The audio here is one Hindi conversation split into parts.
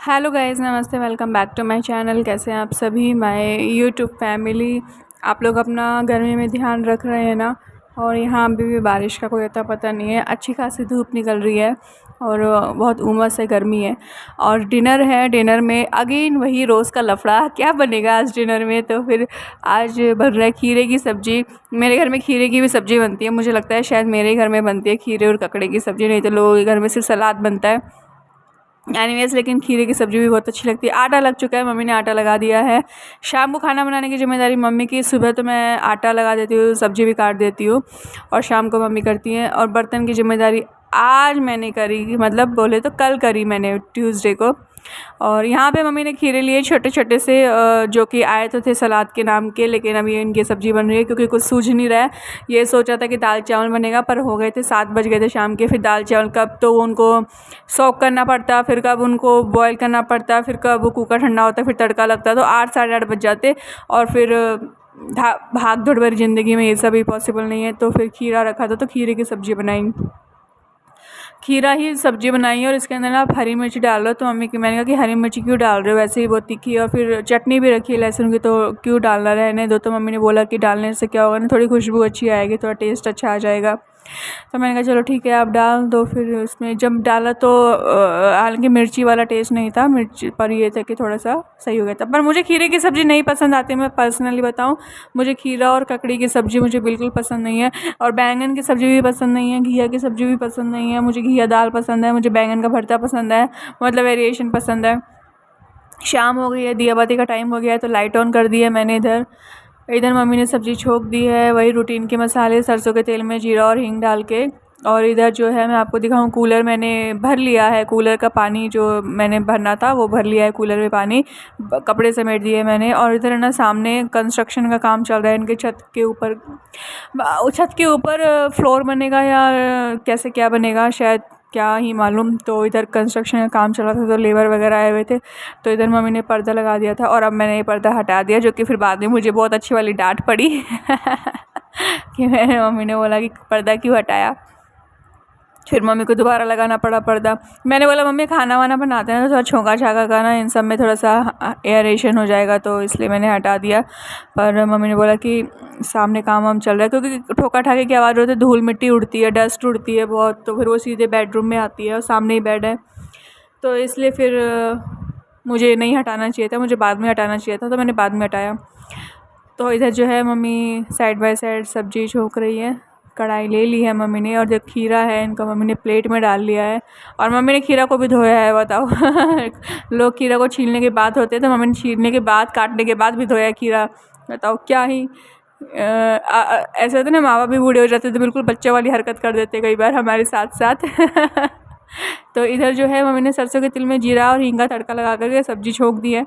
हेलो गाइस, नमस्ते। Welcome back to my channel. कैसे हैं आप सभी माय यूट्यूब फैमिली। आप लोग अपना गर्मी में ध्यान रख रहे हैं ना। और यहाँ अभी भी बारिश का कोई अता पता नहीं है। अच्छी खासी धूप निकल रही है और बहुत उमस है, गर्मी है। और डिनर है, डिनर में अगेन वही रोज़ का लफड़ा। क्या बनेगा आज डिनर में? तो फिर आज बन रहा है खीरे की सब्ज़ी। मेरे घर में खीरे की भी सब्ज़ी बनती है। मुझे लगता है शायद मेरे ही घर में बनती है खीरे और ककड़े की सब्ज़ी, नहीं तो लोगों के घर में सिर्फ सलाद बनता है। एनीवेज़, लेकिन खीरे की सब्ज़ी भी बहुत अच्छी लगती है। आटा लग चुका है, मम्मी ने आटा लगा दिया है। शाम को खाना बनाने की ज़िम्मेदारी मम्मी की। सुबह तो मैं आटा लगा देती हूँ, सब्ज़ी भी काट देती हूँ और शाम को मम्मी करती हैं। और बर्तन की ज़िम्मेदारी आज मैंने करी, मतलब बोले तो कल करी मैंने, ट्यूसडे को। और यहाँ पे मम्मी ने खीरे लिए छोटे छोटे से, जो कि आए तो थे सलाद के नाम के, लेकिन अभी इनकी सब्ज़ी बन रही है क्योंकि कुछ सूझ नहीं रहा है। ये सोचा था कि दाल चावल बनेगा, पर हो गए थे 7 बज गए थे शाम के। फिर दाल चावल कब तो उनको सोक करना पड़ता, फिर कब उनको बॉयल करना पड़ता, फिर कब वो कुकर ठंडा होता, फिर तड़का लगता, तो 8 साढ़े 8 बज जाते। और फिर भाग दौड़ भरी ज़िंदगी में ये सब भी पॉसिबल नहीं है। तो फिर खीरा रखा था तो खीरे की सब्ज़ी बनाई, खीरा ही सब्ज़ी बनाई है। और इसके अंदर ना आप हरी मिर्ची डाल लो। तो मम्मी की, मैंने कहा कि हरी मिर्ची क्यों डाल रहे हो, वैसे ही बहुत तीखी है। और फिर चटनी भी रखी है लहसुन की, तो क्यों डालना, रहने दो। तो मम्मी ने बोला कि डालने से क्या होगा ना, थोड़ी खुशबू अच्छी आएगी, थोड़ा टेस्ट अच्छा आ जाएगा। तो मैंने कहा चलो ठीक है आप डाल दो। फिर उसमें जब डाला तो हालांकि मिर्ची वाला टेस्ट नहीं था, मिर्ची पर ये था कि थोड़ा सा सही हो गया था। पर मुझे खीरे की सब्ज़ी नहीं पसंद आती। मैं पर्सनली बताऊं, मुझे खीरा और ककड़ी की सब्ज़ी मुझे बिल्कुल पसंद नहीं है। और बैंगन की सब्ज़ी भी पसंद नहीं है, घिया की सब्ज़ी भी पसंद नहीं है। मुझे घिया दाल पसंद है, मुझे बैंगन का भरता पसंद है, मतलब वेरिएशन पसंद है। शाम हो गई है, दिया बाती का टाइम हो गया है, तो लाइट ऑन कर दी है मैंने। इधर इधर मम्मी ने सब्ज़ी छोंक दी है, वही रूटीन के मसाले, सरसों के तेल में जीरा और हींग डाल के। और इधर जो है मैं आपको दिखाऊं, कूलर मैंने भर लिया है। कूलर का पानी जो मैंने भरना था वो भर लिया है कूलर में पानी, कपड़े समेट दिए मैंने। और इधर ना सामने कंस्ट्रक्शन का काम चल रहा है इनके छत के ऊपर। छत के ऊपर फ्लोर बनेगा या कैसे क्या बनेगा, शायद क्या ही मालूम। तो इधर कंस्ट्रक्शन का काम चल रहा था, तो लेबर वगैरह आए हुए थे। तो इधर मम्मी ने पर्दा लगा दिया था और अब मैंने ये पर्दा हटा दिया, जो कि फिर बाद में मुझे बहुत अच्छी वाली डांट पड़ी कि मैंने, मम्मी ने बोला कि पर्दा क्यों हटाया। फिर मम्मी को दोबारा लगाना पड़ा पर्दा। मैंने बोला मम्मी खाना वाना बनाते हैं तो थोड़ा छोंका छाका का ना, इन सब में थोड़ा सा एयरेशन हो जाएगा, तो इसलिए मैंने हटा दिया। पर मम्मी ने बोला कि सामने काम वाम चल रहा है, क्योंकि ठोका ठाके की आवाज़ होती है, धूल मिट्टी उड़ती है, डस्ट उड़ती है बहुत, तो फिर वो सीधे बेडरूम में आती है और सामने ही बेड है। तो इसलिए फिर मुझे नहीं हटाना चाहिए था, मुझे बाद में हटाना चाहिए था, तो मैंने बाद में हटाया। तो इधर जो है मम्मी साइड बाय साइड सब्ज़ी छोंक रही है। कढ़ाई ले ली है मम्मी ने, और जो खीरा है इनका मम्मी ने प्लेट में डाल लिया है। और मम्मी ने खीरा को भी धोया है, बताओ लोग खीरा को छीलने के बाद होते हैं, तो मम्मी ने छीलने के बाद, काटने के बाद भी धोया है खीरा। बताओ क्या ही ऐसे होते ना, माँ बाप भी बूढ़े हो जाते तो बिल्कुल बच्चों वाली हरकत कर देते कई बार हमारे साथ साथ तो इधर जो है मम्मी ने सरसों के तेल में जीरा और हींग का तड़का लगा करके सब्ज़ी छोंक दी है।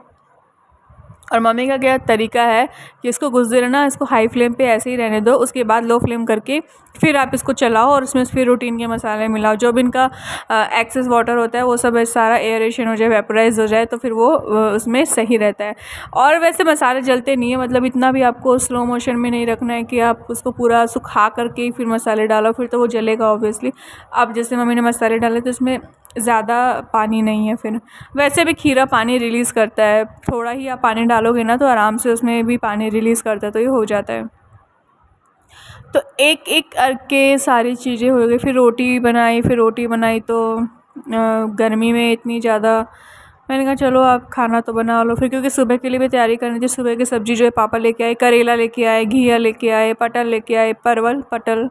और मम्मी का क्या तरीका है कि इसको कुछ देर ना, इसको हाई फ्लेम पे ऐसे ही रहने दो, उसके बाद लो फ्लेम करके फिर आप इसको चलाओ और उसमें फिर रूटीन के मसाले मिलाओ। जो भी इनका एक्सेस वाटर होता है वो सब सारा एयरेशन हो जाए, वेपोराइज हो जाए, तो फिर वो उसमें सही रहता है। और वैसे मसाले जलते नहीं है, मतलब इतना भी आपको स्लो मोशन में नहीं रखना है कि आप उसको पूरा सुखा करके फिर मसाले डालो, फिर तो वो जलेगा ऑब्वियसली। अब जैसे मम्मी ने मसाले डाले तो इसमें ज़्यादा पानी नहीं है। फिर वैसे भी खीरा पानी रिलीज़ करता है, थोड़ा ही आप पानी डालोगे ना तो आराम से उसमें भी पानी रिलीज़ करता है, तो ये हो जाता है। तो एक एक करके सारी चीज़ें हो गई। फिर रोटी बनाई, तो गर्मी में इतनी ज़्यादा, मैंने कहा चलो आप खाना तो बना लो फिर, क्योंकि सुबह के लिए भी तैयारी करनी थी। सुबह की सब्ज़ी जो है पापा लेके आए, करेला लेके आए, घिया लेके आए, पटल लेके आए, परवल पटल।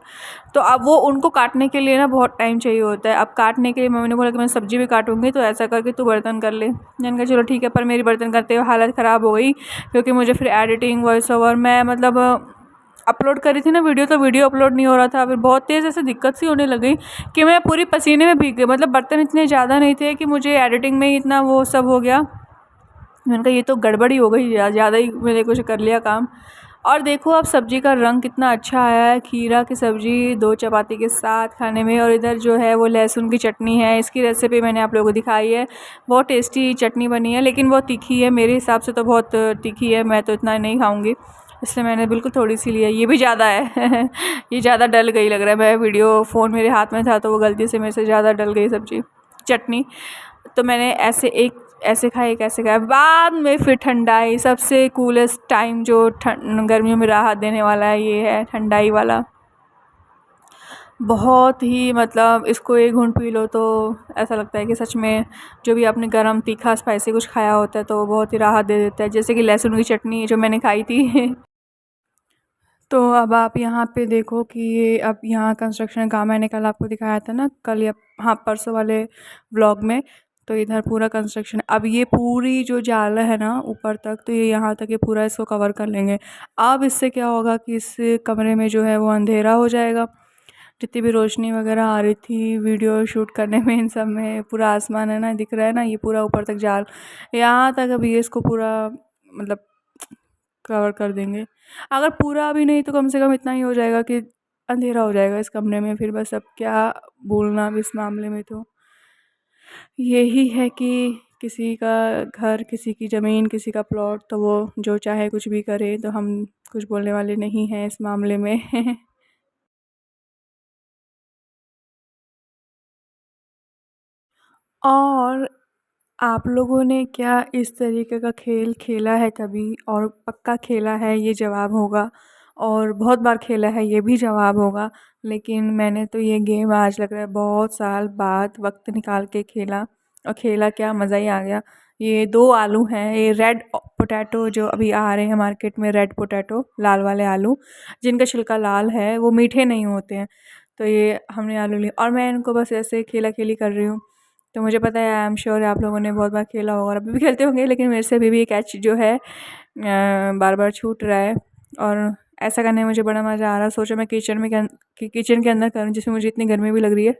तो अब वो उनको काटने के लिए ना बहुत टाइम चाहिए होता है। अब काटने के लिए मम्मी ने बोला कि मैं सब्ज़ी भी काटूंगी, तो ऐसा करके तू बर्तन कर ले। मैंने कहा चलो ठीक है। पर मेरी बर्तन करते हुए हालत ख़राब हो गई, क्योंकि मुझे फिर एडिटिंग, वॉइस ओवर, मैं मतलब अपलोड करी थी ना वीडियो, तो वीडियो अपलोड नहीं हो रहा था। फिर बहुत तेज़ ऐसे दिक्कत सी होने लगी कि मैं पूरी पसीने में भीग गई। मतलब बर्तन इतने ज़्यादा नहीं थे कि मुझे एडिटिंग में ही इतना वो सब हो गया। मैंने कहा ये तो गड़बड़ी हो गई, ज़्यादा ही मैंने कुछ कर लिया काम। और देखो अब सब्ज़ी का रंग कितना अच्छा आया है, खीरा की सब्ज़ी 2 चपाती के साथ खाने में। और इधर जो है वो लहसुन की चटनी है, इसकी रेसिपी मैंने आप लोगों को दिखाई है। बहुत टेस्टी चटनी बनी है, लेकिन बहुत तीखी है, मेरे हिसाब से तो बहुत तीखी है, मैं तो इतना नहीं खाऊंगी, इसलिए मैंने बिल्कुल थोड़ी सी ली है। ये भी ज़्यादा है ये ज़्यादा डल गई लग रहा है। मैं वीडियो फ़ोन मेरे हाथ में था तो वो गलती से मेरे से ज़्यादा डल गई सब्ज़ी, चटनी। तो मैंने ऐसे खाए कैसे खाए। बाद में फिर ठंडाई, सबसे कूलेस्ट टाइम जो गर्मियों में राहत देने वाला है ये है ठंडाई वाला। बहुत ही मतलब इसको एक घूंट पी लो तो ऐसा लगता है कि सच में जो भी आपने गरम तीखा स्पाइसी कुछ खाया होता है तो बहुत ही राहत दे देता है। जैसे कि लहसुन की चटनी जो मैंने खाई थी तो अब आप यहाँ पे देखो कि ये अब यहाँ कंस्ट्रक्शन का मैंने कल आपको दिखाया था ना, कल या हाँ परसों वाले व्लॉग में। तो इधर पूरा कंस्ट्रक्शन, अब ये पूरी जो जाल है ना ऊपर तक, तो ये यहाँ तक ये पूरा इसको कवर कर लेंगे। अब इससे क्या होगा कि इस कमरे में जो है वो अंधेरा हो जाएगा। जितनी भी रोशनी वगैरह आ रही थी वीडियो शूट करने में, इन सब में पूरा आसमान है ना दिख रहा है ना, ये पूरा ऊपर तक जाल यहाँ तक, अभी ये इसको पूरा मतलब कवर कर देंगे। अगर पूरा भी नहीं तो कम से कम इतना ही हो जाएगा कि अंधेरा हो जाएगा इस कमरे में। फिर बस अब क्या बोलना अब इस मामले में, तो यही है कि किसी का घर, किसी की ज़मीन, किसी का प्लॉट, तो वो जो चाहे कुछ भी करे, तो हम कुछ बोलने वाले नहीं हैं इस मामले में और आप लोगों ने क्या इस तरीके का खेल खेला है कभी? और पक्का खेला है ये जवाब होगा, और बहुत बार खेला है ये भी जवाब होगा। लेकिन मैंने तो ये गेम आज लग रहा है बहुत साल बाद वक्त निकाल के खेला, और खेला क्या, मज़ा ही आ गया। ये 2 आलू हैं, ये रेड पोटैटो जो अभी आ रहे हैं मार्केट में, रेड पोटैटो लाल वाले आलू जिनका छिलका लाल है, वो मीठे नहीं होते हैं। तो ये हमने आलू लिए और मैं इनको बस ऐसे खेला खेली कर रही हूँ। तो मुझे पता है, आई एम श्योर आप लोगों ने बहुत बार खेला होगा और अभी भी खेलते होंगे, लेकिन मेरे से अभी भी ये कैच जो है बार बार छूट रहा है। और ऐसा करने में मुझे बड़ा मज़ा आ रहा है। सोचो मैं किचन के अंदर करूँ जिसमें मुझे इतनी गर्मी भी लग रही है,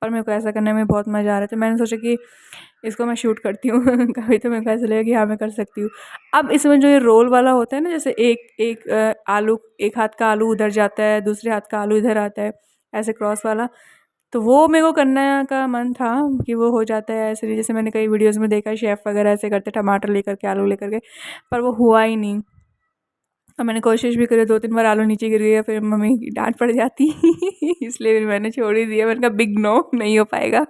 पर मेरे को ऐसा करने में बहुत मज़ा आ रहा है। तो मैंने सोचा कि इसको मैं शूट करती हूँ कभी तो मेरे को ऐसा लगेगा कि हाँ मैं कर सकती हूँ। अब इसमें जो ये रोल वाला होता है ना, जैसे एक एक आलू, एक हाथ का आलू उधर जाता है, दूसरे हाथ का आलू इधर आता है, ऐसे क्रॉस वाला। तो वो मेरे को करने का मन था कि वो हो जाता है ऐसे, जैसे मैंने कई वीडियोस में देखा है शेफ़ वगैरह ऐसे करते, टमाटर लेकर के, आलू लेकर के, पर वो हुआ ही नहीं। और मैंने कोशिश भी करी, 2-3 बार आलू नीचे गिर गया, फिर मम्मी की डांट पड़ जाती इसलिए फिर मैंने छोड़ ही दिया। मैंने कहा बिग नो, नहीं हो पाएगा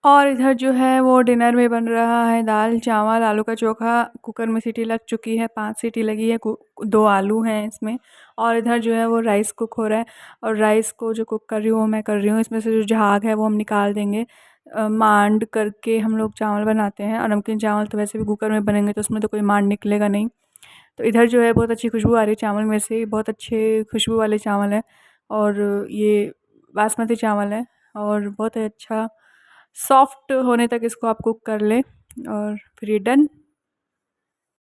और इधर जो है वो डिनर में बन रहा है दाल चावल आलू का चोखा। कुकर में सीटी लग चुकी है, 5 सीटी लगी है, 2 आलू हैं इसमें। और इधर जो है वो राइस कुक हो रहा है, और राइस को जो कुक कर रही हूँ वो मैं कर रही हूँ। इसमें से जो झाग है वो हम निकाल देंगे। मांड करके हम लोग चावल बनाते हैं, और नमकीन चावल तो वैसे भी कुकर में बनेंगे तो उसमें तो कोई मांड निकलेगा नहीं। तो इधर जो है बहुत अच्छी खुशबू आ रही है चावल में से, बहुत अच्छे खुशबू वाले चावल हैं। और ये बासमती चावल है, और बहुत अच्छा सॉफ्ट होने तक इसको आप कुक कर लें, और फिर ये डन।